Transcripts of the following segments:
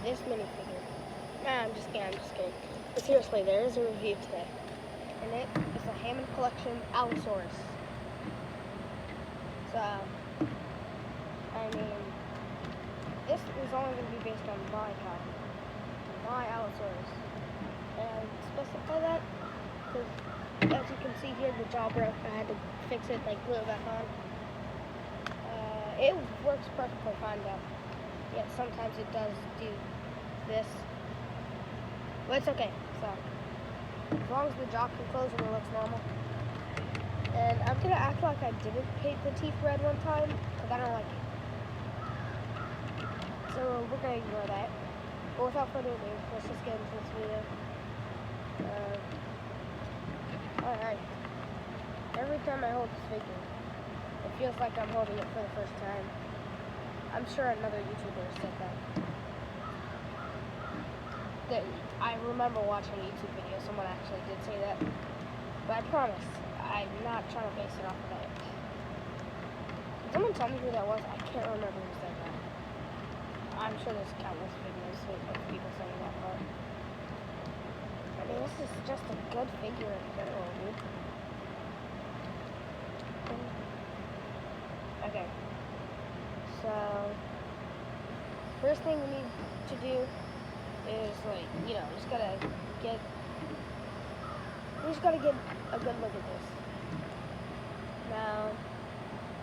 this minifigure. Nah, I'm just kidding. But seriously, there is a review today. And it is the Hammond collection Allosaurus. So, I mean, this is only going to be based on my copy. My Allosaurus. And specify that, because as you can see here, the jaw broke. I had to fix it, like glue it back on. It works perfectly fine though. Yet sometimes it does do this. But it's okay. So as long as the jaw can close and it looks normal. And I'm gonna act like I didn't paint the teeth red one time, because I don't like it. So we're gonna ignore that. But without further ado, let's just get into this video. Alright. Every time I hold this figure, it feels like I'm holding it for the first time. I'm sure another YouTuber said that. I remember watching a YouTube video, someone actually did say that. But I promise, I'm not trying to base it off of that. Can someone tell me who that was? I can't remember who said that. I'm sure there's countless videos of people saying that, but I mean, this is just a good figure in general, dude. Okay, so first thing we need to do is, like, you know, we just gotta get a good look at this. Now,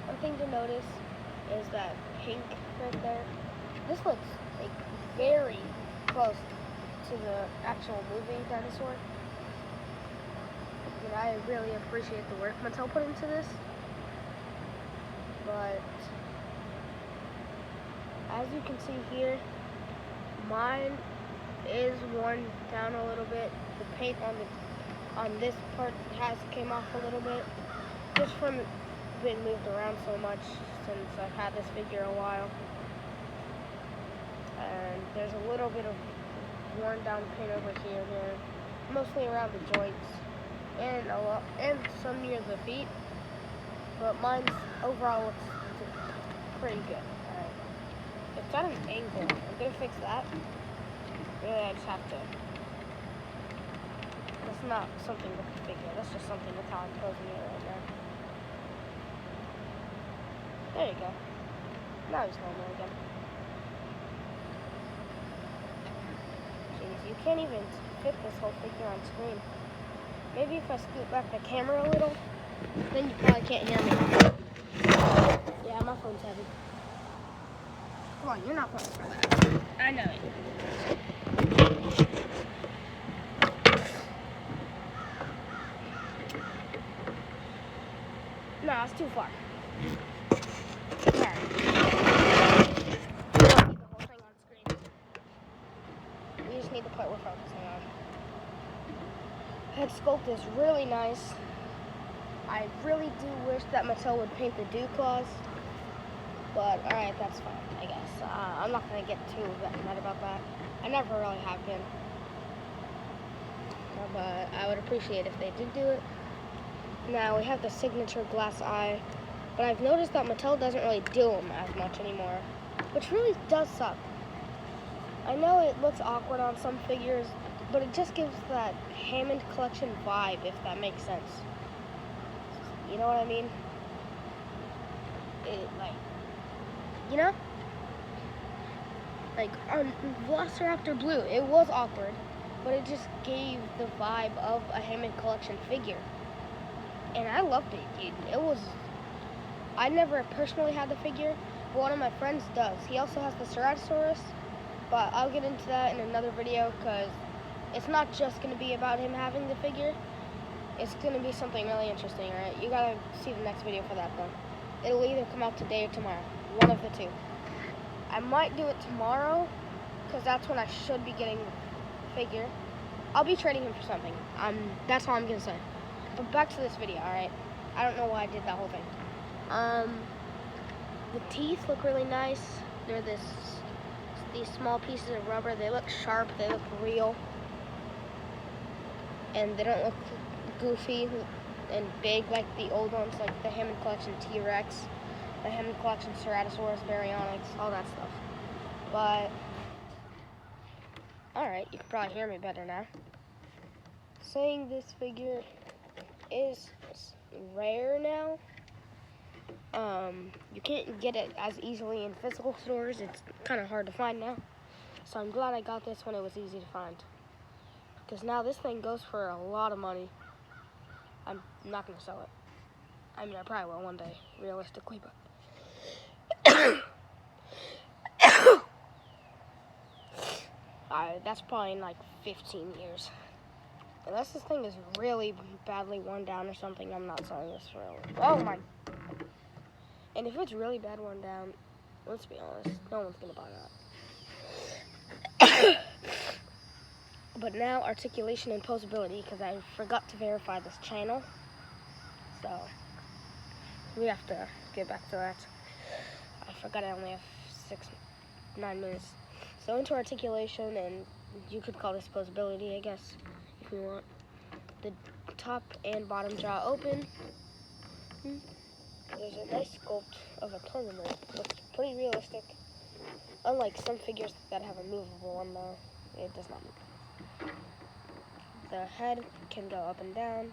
one thing to notice is that pink right there. This looks like very close to the actual moving dinosaur. And I really appreciate the work Mattel put into this. But as you can see here, mine is worn down a little bit. The paint on this part came off a little bit, just from it being moved around so much since I've had this figure a while. And there's a little bit of worn down paint over here, mostly around the joints and some near the feet. But mine's overall looks pretty good. Alright. It's at an angle. I'm gonna fix that. Really, I just have to. That's not something with the figure. That's just something that's how I'm posing it right now. There you go. Now he's normal again. Jeez, you can't even fit this whole figure on screen. Maybe if I scoot back the camera a little, then you probably can't hear me. Yeah, my phone's heavy. Come on, you're not phones for that. I know it. No, it's too far. Sorry. We don't need the whole thing on screen. We just need the part we're focusing on. Head sculpt is really nice. I really do wish that Mattel would paint the dew claws, but alright, that's fine, I guess. I'm not going to get too mad about that. I never really have been. But I would appreciate if they did do it. Now, we have the signature glass eye, but I've noticed that Mattel doesn't really do them as much anymore, which really does suck. I know it looks awkward on some figures, but it just gives that Hammond collection vibe, if that makes sense. You know what I mean? It, like, you know? Like, on Velociraptor Blue, it was awkward, but it just gave the vibe of a Hammond collection figure. And I loved it, dude. I never personally had the figure, but one of my friends does. He also has the Ceratosaurus, but I'll get into that in another video, because it's not just going to be about him having the figure. It's going to be something really interesting, alright? You gotta see the next video for that, though. It'll either come out today or tomorrow. One of the two. I might do it tomorrow, because that's when I should be getting the figure. I'll be trading him for something. That's all I'm going to say. But back to this video, alright? I don't know why I did that whole thing. The teeth look really nice. They're these small pieces of rubber. They look sharp. They look real. And they don't look goofy and big like the old ones, like the Hammond Collection T-Rex, the Hammond Collection Ceratosaurus, Baryonyx, all that stuff. But Alright, you can probably hear me better now. Saying this figure is rare now. You can't get it as easily in physical stores. It's kind of hard to find now. So I'm glad I got this when it was easy to find. Because now this thing goes for a lot of money. I'm not going to sell it. I mean, I probably will one day, realistically, but... that's probably in like 15 years. Unless this thing is really badly worn down or something, I'm not selling this for oh my. And if it's really bad worn down, let's be honest, no one's gonna buy that. But now articulation and posability, because I forgot to verify this channel, so we have to get back to that. I forgot I only have 9 minutes. So into articulation, and you could call this posability, I guess, if you want. The top and bottom jaw open. There's a nice sculpt of a tournament. Looks pretty realistic. Unlike some figures that have a movable one, though, it does not move. The head can go up and down,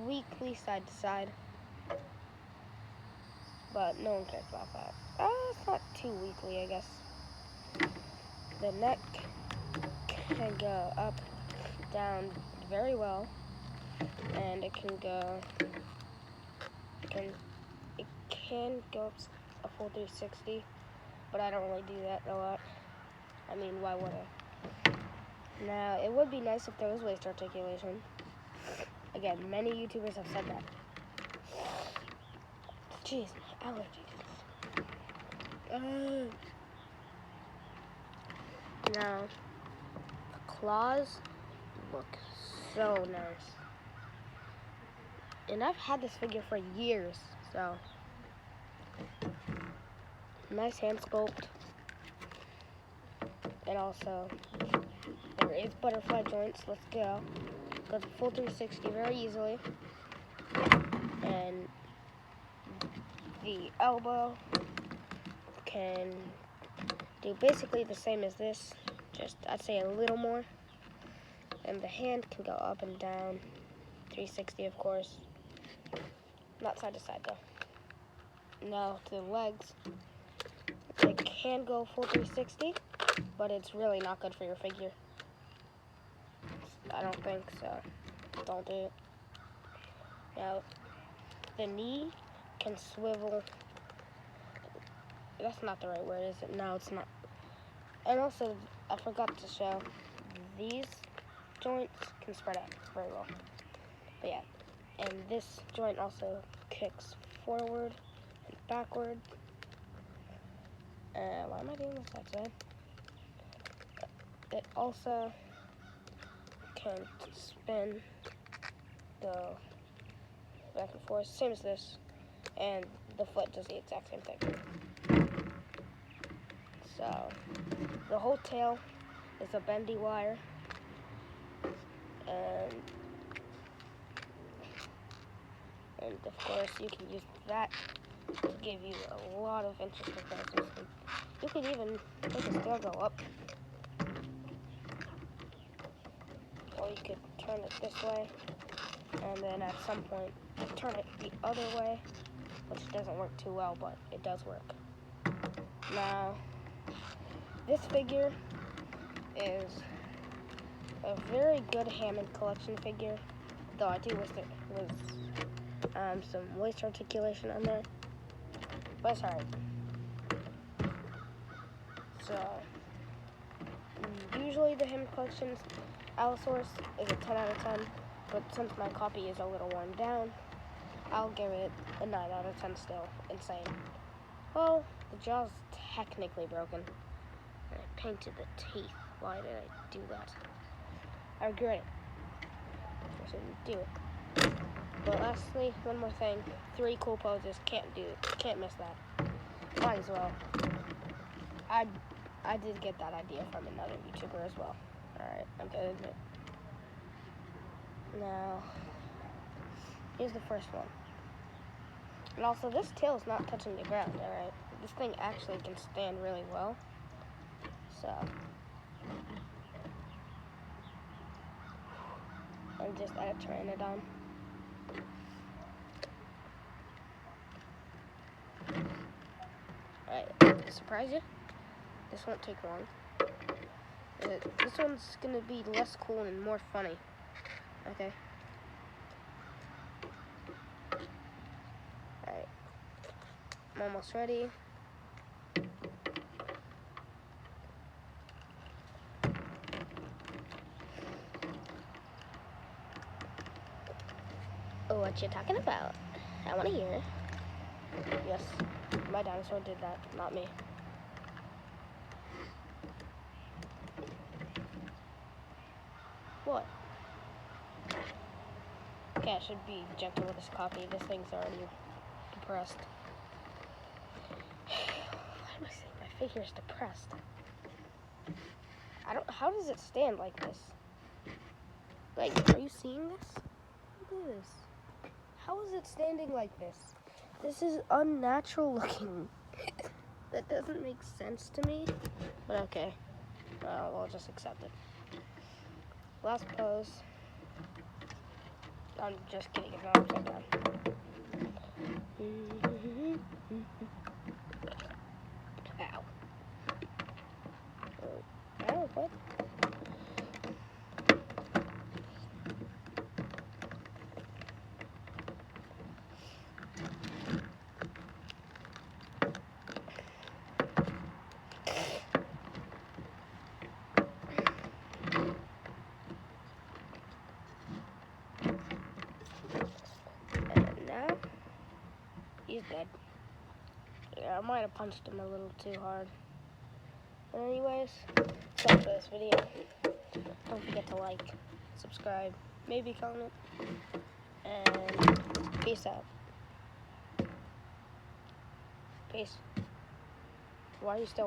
weakly side to side, but no one cares about that. It's not too weakly, I guess. The neck can go up, down very well, and it can go up a full 360, but I don't really do that a lot. I mean, why would I? Now, it would be nice if there was waist articulation. Again, many YouTubers have said that. Jeez, my allergies. Now, the claws look so nice. And I've had this figure for years, so. Nice hand sculpt. And also, there is butterfly joints. Let's go. Goes full 360 very easily. And the elbow can do basically the same as this, just I'd say a little more. And the hand can go up and down, 360 of course. Not side to side though. Now to the legs. It can go full 360, but it's really not good for your figure. I don't think so. Don't do it. Now, the knee can swivel. That's not the right word, is it? No, it's not. And also, I forgot to show, these joints can spread out very well. But yeah, and this joint also kicks forward and backward. Why am I doing this outside? It also can spin the back and forth, same as this, and the foot does the exact same thing. So, the whole tail is a bendy wire, and of course you can use that to give you a lot of interesting things. You could even make it still go up, or you could turn it this way, and then at some point turn it the other way, which doesn't work too well, but it does work. Now, this figure is a very good Hammond collection figure, though I do wish there was some waist articulation on there, but it's alright. So, usually the Hammond collection's Allosaurus is a 10 out of 10, but since my copy is a little worn down, I'll give it a 9 out of 10 still. Insane. Well, the jaw's technically broken. And I painted the teeth. Why did I do that? I regret it. I shouldn't do it. But lastly, one more thing. 3 cool poses. Can't miss that. Might as well. I did get that idea from another YouTuber as well. Alright, I'm gonna admit. Now, here's the first one. And also, this tail is not touching the ground, alright? This thing actually can stand really well. So, and just add a pteranodon. Alright, surprise you? This won't take long. This one's gonna be less cool and more funny. Okay. Alright. I'm almost ready. Oh, what you talking about? I want to hear. Yes, my dinosaur did that, not me. What? Okay, I should be gentle with this coffee. This thing's already depressed. Why am I saying my figure's depressed? How does it stand like this? Like, are you seeing this? Look at this. How is it standing like this? This is unnatural looking. That doesn't make sense to me. But okay. We'll just accept it. Last pose. I'm just kidding. It's not upside down. Ow. Ow, what? He's dead. Yeah, I might have punched him a little too hard. But anyways, that's all for this video. Don't forget to like, subscribe, maybe comment, and peace out. Peace. Why are you still